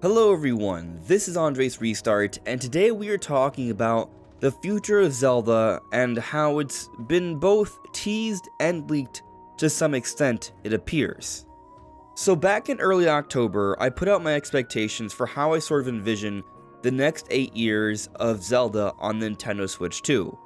Hello everyone, this is AndresRestart, and today we are talking about the future of Zelda and how it's been both teased and leaked to some extent, it appears. So back in early October, I put out my expectations for how I sort of envision the next 8 years of Zelda on Nintendo Switch 2.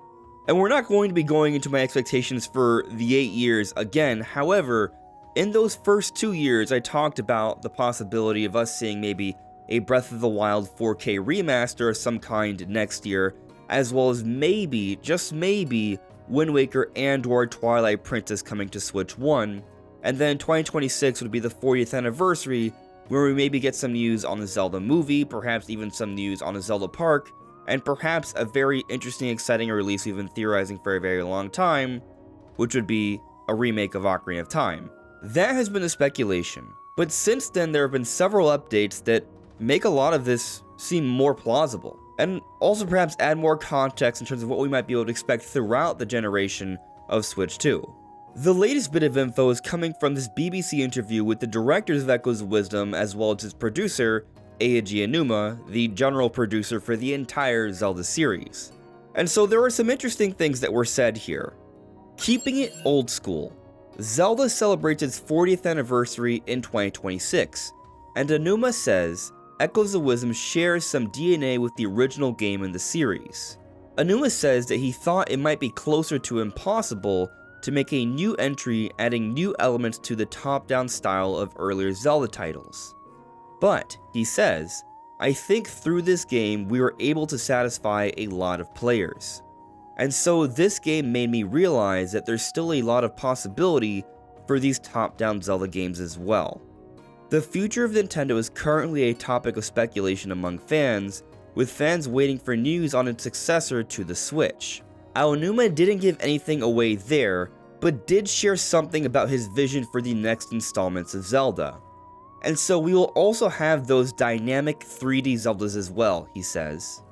And we're not going to be going into my expectations for the 8 years again, however, in those first 2 years I talked about the possibility of us seeing maybe a Breath of the Wild 4K remaster of some kind next year, as well as maybe, just maybe, Wind Waker and/or Twilight Princess coming to Switch 1, and then 2026 would be the 40th anniversary, where we maybe get some news on the Zelda movie, perhaps even some news on the Zelda Park, and perhaps a very interesting, exciting release we've been theorizing for a very long time, which would be a remake of Ocarina of Time. That has been the speculation, but since then there have been several updates that make a lot of this seem more plausible, and also perhaps add more context in terms of what we might be able to expect throughout the generation of Switch 2. The latest bit of info is coming from this BBC interview with the directors of Echoes of Wisdom as well as its producer, Eiji Aonuma, the general producer for the entire Zelda series. And so there are some interesting things that were said here. Keeping it old school, Zelda celebrates its 40th anniversary in 2026, and Aonuma says Echoes of Wisdom shares some DNA with the original game in the series. Aonuma says that he thought it might be closer to impossible to make a new entry adding new elements to the top-down style of earlier Zelda titles. But, he says, I think through this game we were able to satisfy a lot of players. And so this game made me realize that there's still a lot of possibility for these top-down Zelda games as well. The future of Nintendo is currently a topic of speculation among fans, with fans waiting for news on its successor to the Switch. Aonuma didn't give anything away there, but did share something about his vision for the next installments of Zelda. And so we will also have those dynamic 3D Zeldas as well, he says.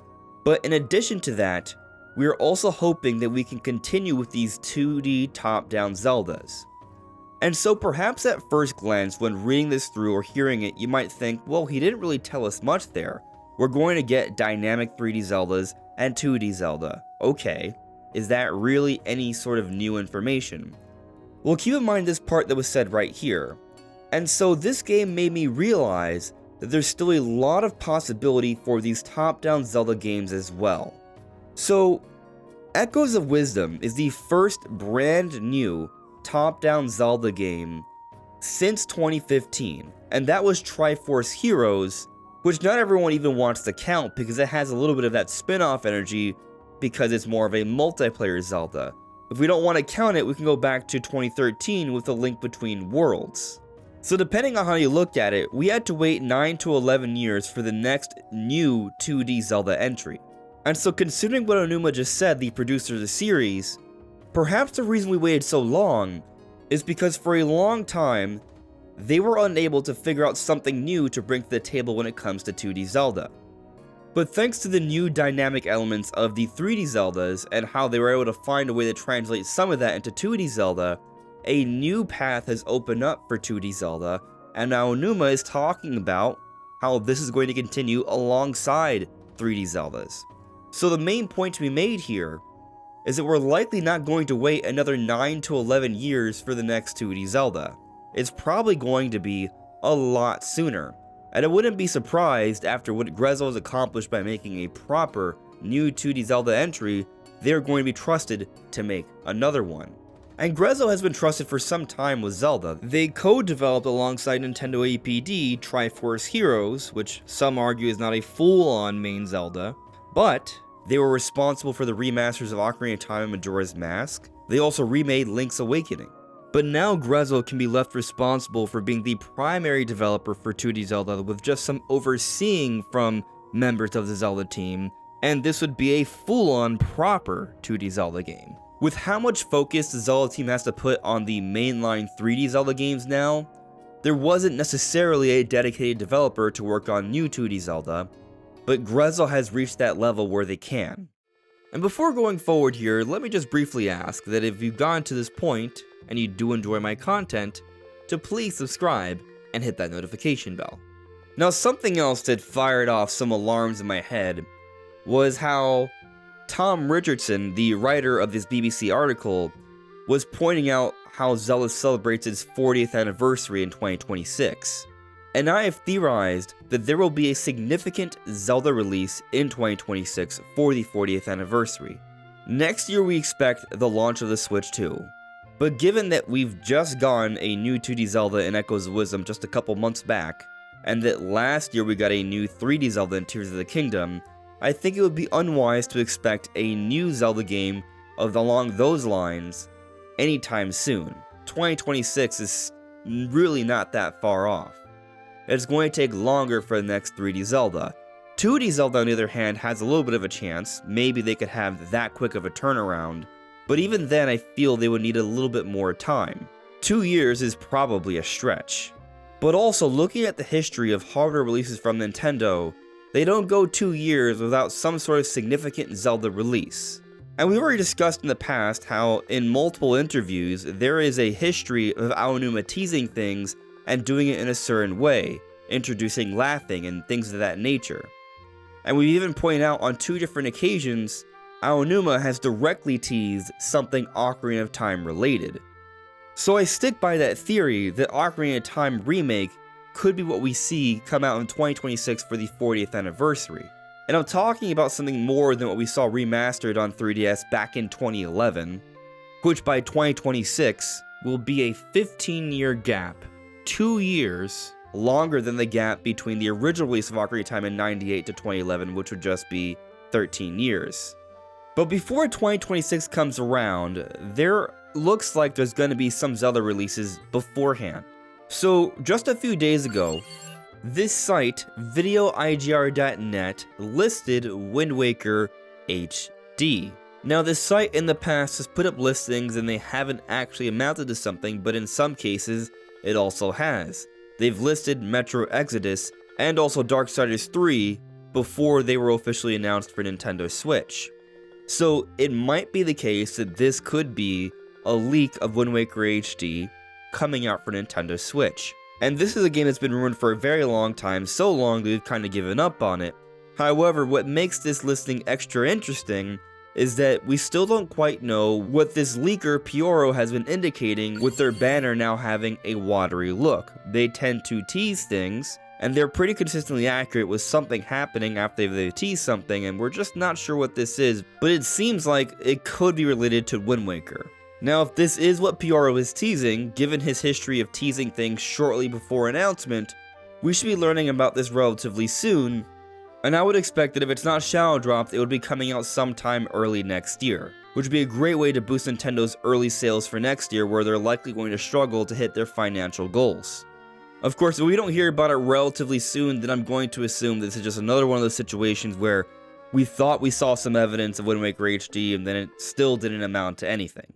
But in addition to that, we are also hoping that we can continue with these 2D top-down Zeldas. And so perhaps at first glance, when reading this through or hearing it, you might think, well, he didn't really tell us much there. We're going to get dynamic 3D Zeldas and 2D Zelda. Okay, is that really any sort of new information? Well, keep in mind this part that was said right here. And so this game made me realize that there's still a lot of possibility for these top-down Zelda games as well. So, Echoes of Wisdom is the first brand new top-down Zelda game since 2015, and that was Triforce Heroes, which not everyone even wants to count because it has a little bit of that spin-off energy because it's more of a multiplayer Zelda. If we don't want to count it, we can go back to 2013 with A Link Between Worlds. So depending on how you look at it, we had to wait 9 to 11 years for the next new 2D Zelda entry. And so considering what Aonuma just said, the producer of the series, perhaps the reason we waited so long is because for a long time, they were unable to figure out something new to bring to the table when it comes to 2D Zelda. But thanks to the new dynamic elements of the 3D Zeldas and how they were able to find a way to translate some of that into 2D Zelda, a new path has opened up for 2D Zelda, and now Aonuma is talking about how this is going to continue alongside 3D Zeldas. So the main point to be made here is that we're likely not going to wait another 9 to 11 years for the next 2D Zelda. It's probably going to be a lot sooner, and I wouldn't be surprised after what Grezzo has accomplished by making a proper new 2D Zelda entry, they're going to be trusted to make another one. And Grezzo has been trusted for some time with Zelda. They co-developed alongside Nintendo APD Triforce Heroes, which some argue is not a full-on main Zelda, but they were responsible for the remasters of Ocarina of Time and Majora's Mask. They also remade Link's Awakening. But now Grezzo can be left responsible for being the primary developer for 2D Zelda with just some overseeing from members of the Zelda team, and this would be a full-on proper 2D Zelda game. With how much focus the Zelda team has to put on the mainline 3D Zelda games now, there wasn't necessarily a dedicated developer to work on new 2D Zelda, but Grezzo has reached that level where they can. And before going forward here, let me just briefly ask that if you've gotten to this point and you do enjoy my content, to please subscribe and hit that notification bell. Now, something else that fired off some alarms in my head was how Tom Richardson, the writer of this BBC article, was pointing out how Zelda celebrates its 40th anniversary in 2026. And I have theorized that there will be a significant Zelda release in 2026 for the 40th anniversary. Next year we expect the launch of the Switch 2. But given that we've just gotten a new 2D Zelda in Echoes of Wisdom just a couple months back, and that last year we got a new 3D Zelda in Tears of the Kingdom, I think it would be unwise to expect a new Zelda game along those lines anytime soon. 2026 is really not that far off. It's going to take longer for the next 3D Zelda. 2D Zelda, on the other hand, has a little bit of a chance. Maybe they could have that quick of a turnaround, but even then I feel they would need a little bit more time. 2 years is probably a stretch. But also, looking at the history of hardware releases from Nintendo, they don't go 2 years without some sort of significant Zelda release. And we've already discussed in the past how, in multiple interviews, there is a history of Aonuma teasing things and doing it in a certain way, introducing laughing and things of that nature. And we've even pointed out on 2 different occasions, Aonuma has directly teased something Ocarina of Time related. So I stick by that theory that Ocarina of Time remake could be what we see come out in 2026 for the 40th anniversary. And I'm talking about something more than what we saw remastered on 3DS back in 2011, which by 2026 will be a 15-year gap. 2 years longer than the gap between the original release of Ocarina of Time in 98 to 2011, which would just be 13 years. But before 2026 comes around, there looks like there's going to be some Zelda releases beforehand. So just a few days ago, this site, videoigr.net, listed Wind Waker HD. Now, this site in the past has put up listings and they haven't actually amounted to something, but in some cases, it also has. They've listed Metro Exodus and also Darksiders 3 before they were officially announced for Nintendo Switch. So it might be the case that this could be a leak of Wind Waker HD coming out for Nintendo Switch. And this is a game that's been rumored for a very long time, so long that we've kind of given up on it. However, what makes this listing extra interesting is that we still don't quite know what this leaker Pioro has been indicating with their banner now having a watery look. They tend to tease things, and they're pretty consistently accurate with something happening after they tease something, and we're just not sure what this is, but it seems like it could be related to Wind Waker. Now, if this is what Pioro is teasing, given his history of teasing things shortly before announcement, we should be learning about this relatively soon, and I would expect that if it's not shadow dropped, it would be coming out sometime early next year, which would be a great way to boost Nintendo's early sales for next year, where they're likely going to struggle to hit their financial goals. Of course, if we don't hear about it relatively soon, then I'm going to assume this is just another one of those situations where we thought we saw some evidence of Wind Waker HD and then it still didn't amount to anything.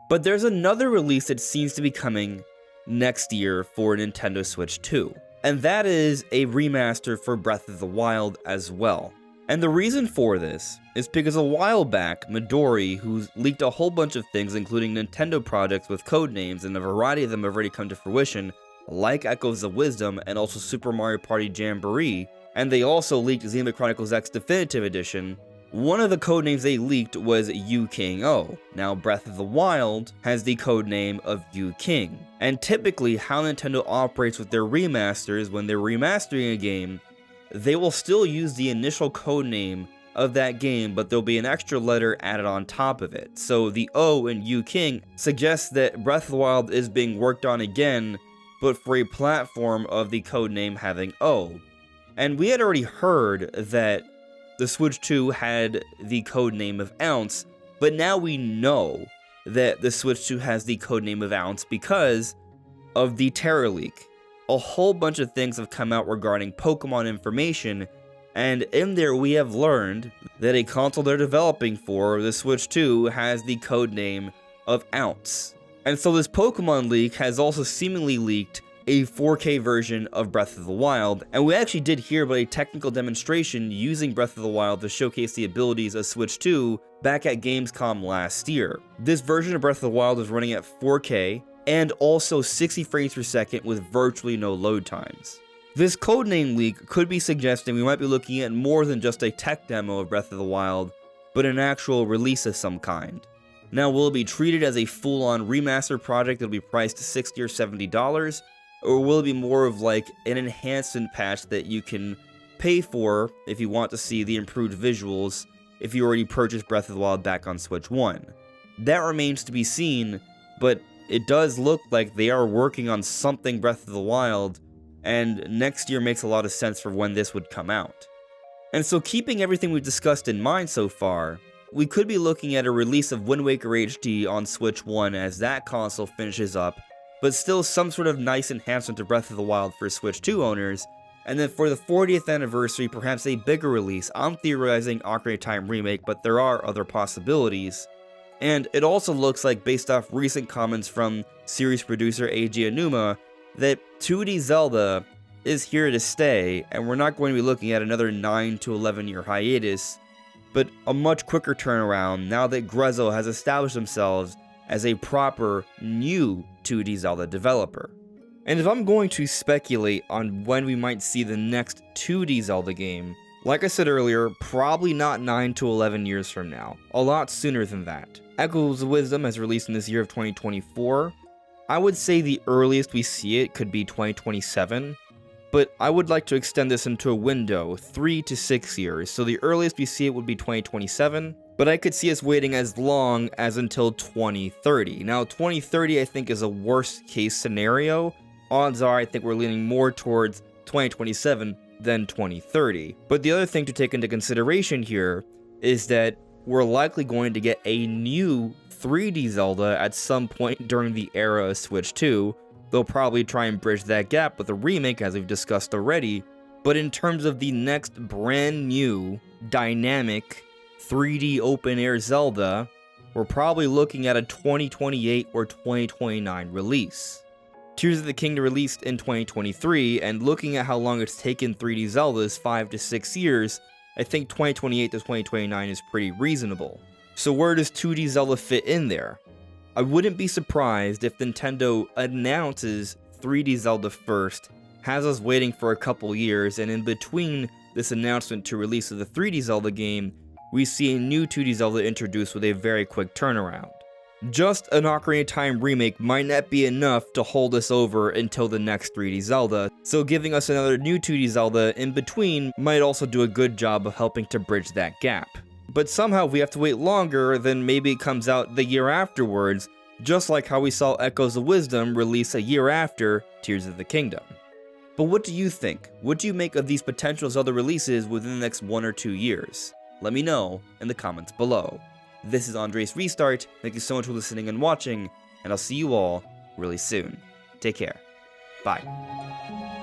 But there's another release that seems to be coming next year for Nintendo Switch 2. And that is a remaster for Breath of the Wild as well. And the reason for this is because a while back, Midori, who's leaked a whole bunch of things including Nintendo projects with code names, and a variety of them have already come to fruition, like Echoes of Wisdom and also Super Mario Party Jamboree, and they also leaked Xenoblade Chronicles X Definitive Edition. One of the codenames they leaked was Yu King O. Now, Breath of the Wild has the codename of Yu King. And typically, how Nintendo operates with their remasters, when they're remastering a game, they will still use the initial codename of that game, but there'll be an extra letter added on top of it. So the O in Yu King suggests that Breath of the Wild is being worked on again, but for a platform of the codename having O. And we had already heard that the Switch 2 had the codename of Ounce, but now we know that the Switch 2 has the codename of Ounce because of the Terror Leak. A whole bunch of things have come out regarding Pokemon information, and in there we have learned that a console they're developing for, the Switch 2, has the codename of Ounce. And so this Pokemon leak has also seemingly leaked a 4K version of Breath of the Wild, and we actually did hear about a technical demonstration using Breath of the Wild to showcase the abilities of Switch 2 back at Gamescom last year. This version of Breath of the Wild is running at 4K and also 60 frames per second with virtually no load times. This codename leak could be suggesting we might be looking at more than just a tech demo of Breath of the Wild, but an actual release of some kind. Now, will it be treated as a full-on remaster project that'll be priced to $60 or $70, or will it be more of like an enhancement patch that you can pay for if you want to see the improved visuals if you already purchased Breath of the Wild back on Switch 1? That remains to be seen, but it does look like they are working on something Breath of the Wild, and next year makes a lot of sense for when this would come out. And so keeping everything we've discussed in mind so far, we could be looking at a release of Wind Waker HD on Switch 1 as that console finishes up, but still some sort of nice enhancement to Breath of the Wild for Switch 2 owners, and then for the 40th anniversary, perhaps a bigger release. I'm theorizing Ocarina of Time remake, but there are other possibilities. And it also looks like, based off recent comments from series producer Eiji Aonuma, that 2D Zelda is here to stay, and we're not going to be looking at another 9 to 11 year hiatus, but a much quicker turnaround now that Grezzo has established themselves as a proper new 2D Zelda developer. And if I'm going to speculate on when we might see the next 2D Zelda game, like I said earlier, probably not 9 to 11 years from now, a lot sooner than that. Echoes of Wisdom has released in this year of 2024. I would say the earliest we see it could be 2027, but I would like to extend this into a window, 3 to 6 years, so the earliest we see it would be 2027, but I could see us waiting as long as until 2030. Now, 2030 I think is a worst case scenario. Odds are I think we're leaning more towards 2027 than 2030. But the other thing to take into consideration here is that we're likely going to get a new 3D Zelda at some point during the era of Switch 2. They'll probably try and bridge that gap with a remake, as we've discussed already. But in terms of the next brand new, dynamic, 3D open-air Zelda, we're probably looking at a 2028 or 2029 release. Tears of the Kingdom released in 2023, and looking at how long it's taken 3D Zelda's 5 to 6 years, I think 2028 to 2029 is pretty reasonable. So where does 2D Zelda fit in there? I wouldn't be surprised if Nintendo announces 3D Zelda first, has us waiting for a couple years, and in between this announcement to release of the 3D Zelda game, we see a new 2D Zelda introduced with a very quick turnaround. Just an Ocarina of Time remake might not be enough to hold us over until the next 3D Zelda, so giving us another new 2D Zelda in between might also do a good job of helping to bridge that gap. But somehow if we have to wait longer, then maybe it comes out the year afterwards, just like how we saw Echoes of Wisdom release a year after Tears of the Kingdom. But what do you think? What do you make of these potential Zelda releases within the next 1 or 2 years? Let me know in the comments below. This is AndresRestart. Thank you so much for listening and watching, and I'll see you all really soon. Take care. Bye.